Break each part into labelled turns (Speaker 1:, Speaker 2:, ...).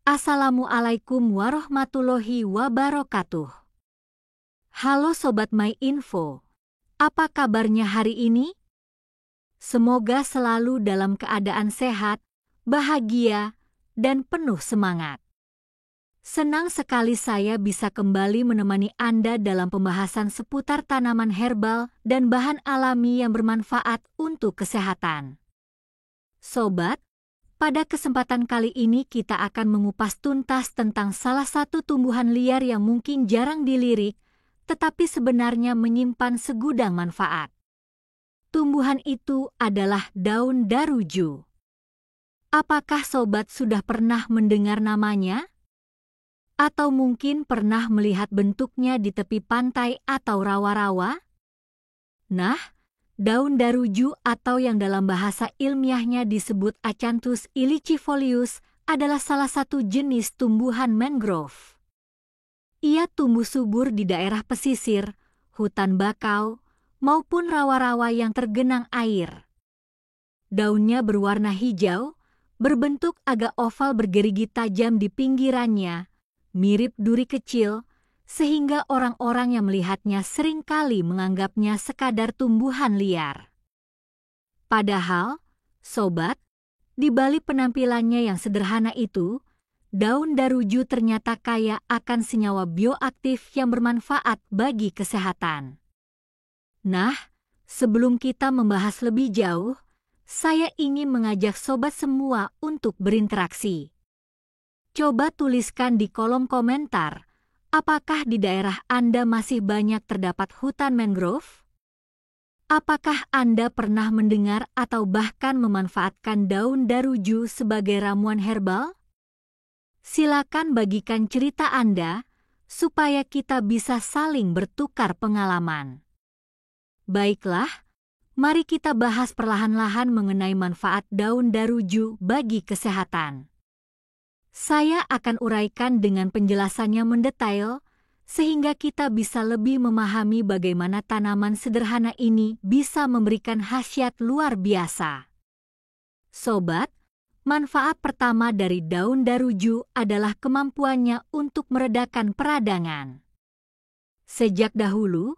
Speaker 1: Assalamualaikum warahmatullahi wabarakatuh. Halo Sobat My Info, apa kabarnya hari ini? Semoga selalu dalam keadaan sehat, bahagia, dan penuh semangat. Senang sekali saya bisa kembali menemani Anda dalam pembahasan seputar tanaman herbal dan bahan alami yang bermanfaat untuk kesehatan. Sobat, pada kesempatan kali ini kita akan mengupas tuntas tentang salah satu tumbuhan liar yang mungkin jarang dilirik, tetapi sebenarnya menyimpan segudang manfaat. Tumbuhan itu adalah daun daruju. Apakah sobat sudah pernah mendengar namanya? Atau mungkin pernah melihat bentuknya di tepi pantai atau rawa-rawa? Nah, daun daruju atau yang dalam bahasa ilmiahnya disebut Acanthus illicifolius adalah salah satu jenis tumbuhan mangrove. Ia tumbuh subur di daerah pesisir, hutan bakau, maupun rawa-rawa yang tergenang air. Daunnya berwarna hijau, berbentuk agak oval bergerigi tajam di pinggirannya, mirip duri kecil, sehingga orang-orang yang melihatnya seringkali menganggapnya sekadar tumbuhan liar. Padahal, sobat, di balik penampilannya yang sederhana itu, daun daruju ternyata kaya akan senyawa bioaktif yang bermanfaat bagi kesehatan. Nah, sebelum kita membahas lebih jauh, saya ingin mengajak sobat semua untuk berinteraksi. Coba tuliskan di kolom komentar, apakah di daerah Anda masih banyak terdapat hutan mangrove? Apakah Anda pernah mendengar atau bahkan memanfaatkan daun daruju sebagai ramuan herbal? Silakan bagikan cerita Anda, supaya kita bisa saling bertukar pengalaman. Baiklah, mari kita bahas perlahan-lahan mengenai manfaat daun daruju bagi kesehatan. Saya akan uraikan dengan penjelasannya mendetail, sehingga kita bisa lebih memahami bagaimana tanaman sederhana ini bisa memberikan khasiat luar biasa. Sobat, manfaat pertama dari daun daruju adalah kemampuannya untuk meredakan peradangan. Sejak dahulu,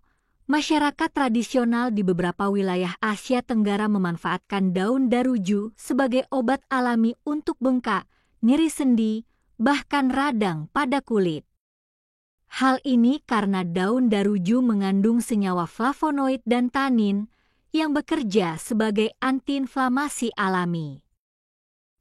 Speaker 1: masyarakat tradisional di beberapa wilayah Asia Tenggara memanfaatkan daun daruju sebagai obat alami untuk bengkak, nyeri sendi, bahkan radang pada kulit. Hal ini karena daun daruju mengandung senyawa flavonoid dan tanin yang bekerja sebagai antiinflamasi alami.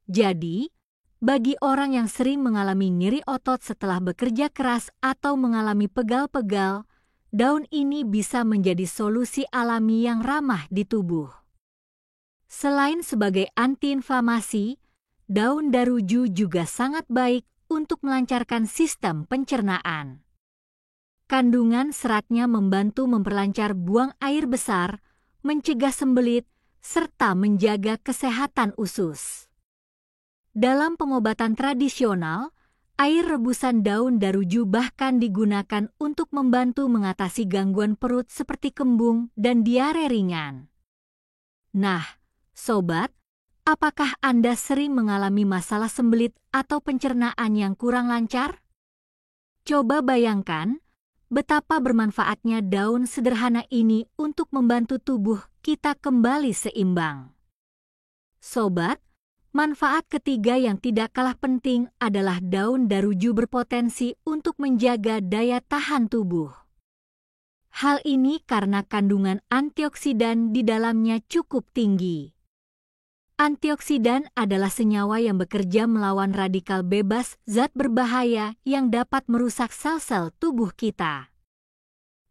Speaker 1: Jadi, bagi orang yang sering mengalami nyeri otot setelah bekerja keras atau mengalami pegal-pegal, daun ini bisa menjadi solusi alami yang ramah di tubuh. Selain sebagai antiinflamasi, daun daruju juga sangat baik untuk melancarkan sistem pencernaan. Kandungan seratnya membantu memperlancar buang air besar, mencegah sembelit, serta menjaga kesehatan usus. Dalam pengobatan tradisional, air rebusan daun daruju bahkan digunakan untuk membantu mengatasi gangguan perut seperti kembung dan diare ringan. Nah, sobat, apakah Anda sering mengalami masalah sembelit atau pencernaan yang kurang lancar? Coba bayangkan betapa bermanfaatnya daun sederhana ini untuk membantu tubuh kita kembali seimbang. Sobat, manfaat ketiga yang tidak kalah penting adalah daun daruju berpotensi untuk menjaga daya tahan tubuh. Hal ini karena kandungan antioksidan di dalamnya cukup tinggi. Antioksidan adalah senyawa yang bekerja melawan radikal bebas zat berbahaya yang dapat merusak sel-sel tubuh kita.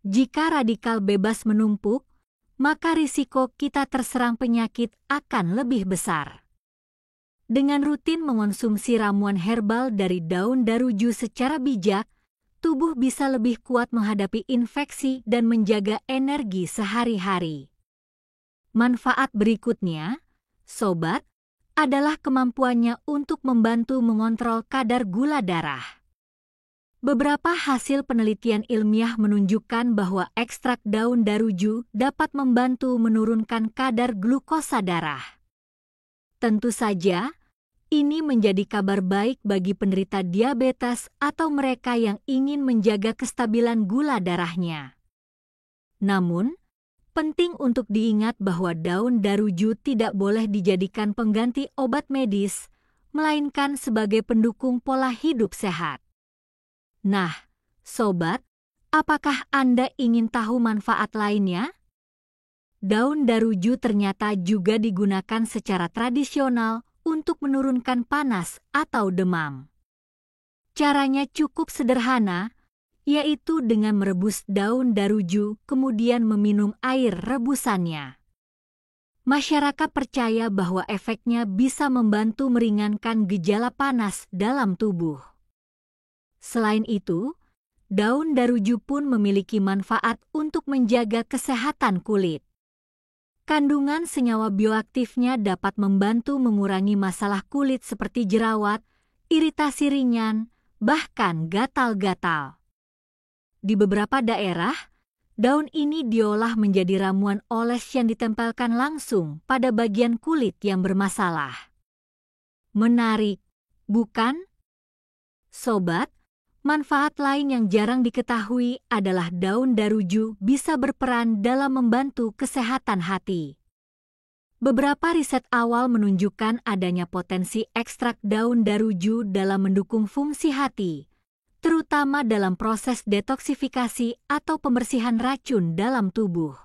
Speaker 1: Jika radikal bebas menumpuk, maka risiko kita terserang penyakit akan lebih besar. Dengan rutin mengonsumsi ramuan herbal dari daun daruju secara bijak, tubuh bisa lebih kuat menghadapi infeksi dan menjaga energi sehari-hari. Manfaat berikutnya, sobat, adalah kemampuannya untuk membantu mengontrol kadar gula darah. Beberapa hasil penelitian ilmiah menunjukkan bahwa ekstrak daun daruju dapat membantu menurunkan kadar glukosa darah. Tentu saja, Ini menjadi kabar baik bagi penderita diabetes atau mereka yang ingin menjaga kestabilan gula darahnya. Namun, penting untuk diingat bahwa daun daruju tidak boleh dijadikan pengganti obat medis, melainkan sebagai pendukung pola hidup sehat. Nah, sobat, apakah Anda ingin tahu manfaat lainnya? Daun daruju ternyata juga digunakan secara tradisional untuk menurunkan panas atau demam. Caranya cukup sederhana, yaitu dengan merebus daun daruju kemudian meminum air rebusannya. Masyarakat percaya bahwa efeknya bisa membantu meringankan gejala panas dalam tubuh. Selain itu, daun daruju pun memiliki manfaat untuk menjaga kesehatan kulit. Kandungan senyawa bioaktifnya dapat membantu mengurangi masalah kulit seperti jerawat, iritasi ringan, bahkan gatal-gatal. Di beberapa daerah, daun ini diolah menjadi ramuan oles yang ditempelkan langsung pada bagian kulit yang bermasalah. Menarik, bukan? Sobat, manfaat lain yang jarang diketahui adalah daun daruju bisa berperan dalam membantu kesehatan hati. Beberapa riset awal menunjukkan adanya potensi ekstrak daun daruju dalam mendukung fungsi hati, terutama dalam proses detoksifikasi atau pembersihan racun dalam tubuh.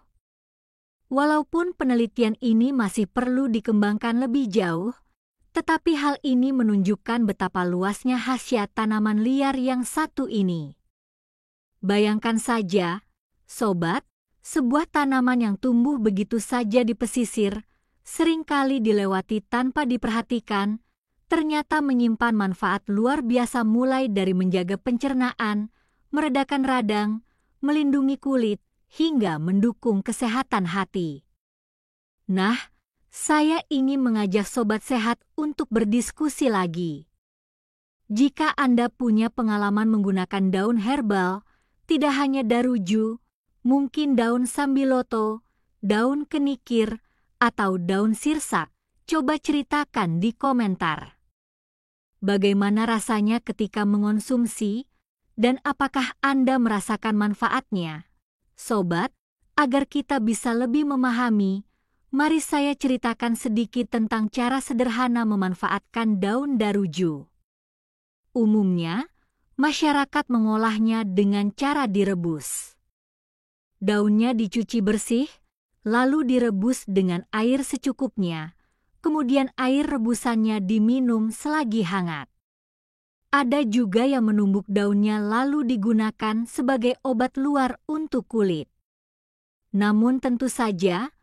Speaker 1: Walaupun penelitian ini masih perlu dikembangkan lebih jauh, tetapi hal ini menunjukkan betapa luasnya khasiat tanaman liar yang satu ini. Bayangkan saja, sobat, sebuah tanaman yang tumbuh begitu saja di pesisir, seringkali dilewati tanpa diperhatikan, ternyata menyimpan manfaat luar biasa mulai dari menjaga pencernaan, meredakan radang, melindungi kulit, hingga mendukung kesehatan hati. Nah, saya ingin mengajak sobat sehat untuk berdiskusi lagi. Jika Anda punya pengalaman menggunakan daun herbal, tidak hanya daruju, mungkin daun sambiloto, daun kenikir, atau daun sirsak, coba ceritakan di komentar. Bagaimana rasanya ketika mengonsumsi, dan apakah Anda merasakan manfaatnya? Sobat, agar kita bisa lebih memahami, mari saya ceritakan sedikit tentang cara sederhana memanfaatkan daun daruju. Umumnya, masyarakat mengolahnya dengan cara direbus. Daunnya dicuci bersih, lalu direbus dengan air secukupnya, kemudian air rebusannya diminum selagi hangat. Ada juga yang menumbuk daunnya lalu digunakan sebagai obat luar untuk kulit. Namun tentu saja,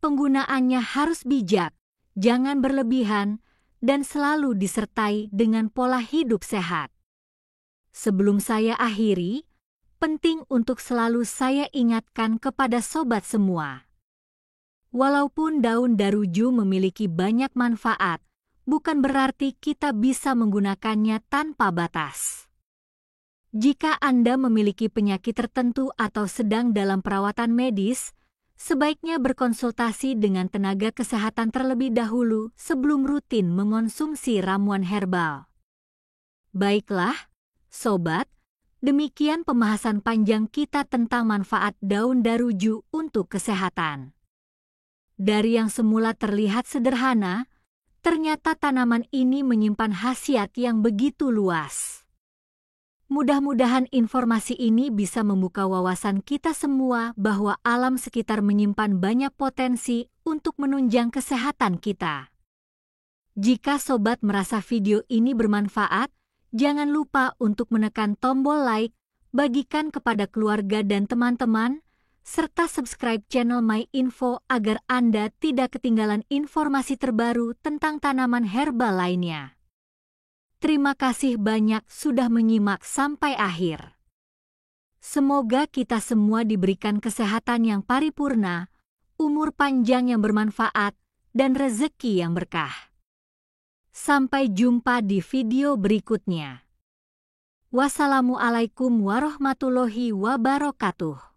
Speaker 1: penggunaannya harus bijak, jangan berlebihan, dan selalu disertai dengan pola hidup sehat. Sebelum saya akhiri, penting untuk selalu saya ingatkan kepada sobat semua. Walaupun daun daruju memiliki banyak manfaat, bukan berarti kita bisa menggunakannya tanpa batas. Jika Anda memiliki penyakit tertentu atau sedang dalam perawatan medis, sebaiknya berkonsultasi dengan tenaga kesehatan terlebih dahulu sebelum rutin mengonsumsi ramuan herbal. Baiklah, sobat, demikian pembahasan panjang kita tentang manfaat daun daruju untuk kesehatan. Dari yang semula terlihat sederhana, ternyata tanaman ini menyimpan khasiat yang begitu luas. Mudah-mudahan informasi ini bisa membuka wawasan kita semua bahwa alam sekitar menyimpan banyak potensi untuk menunjang kesehatan kita. Jika sobat merasa video ini bermanfaat, jangan lupa untuk menekan tombol like, bagikan kepada keluarga dan teman-teman, serta subscribe channel My Info agar Anda tidak ketinggalan informasi terbaru tentang tanaman herbal lainnya. Terima kasih banyak sudah menyimak sampai akhir. Semoga kita semua diberikan kesehatan yang paripurna, umur panjang yang bermanfaat, dan rezeki yang berkah. Sampai jumpa di video berikutnya. Wassalamualaikum warahmatullahi wabarakatuh.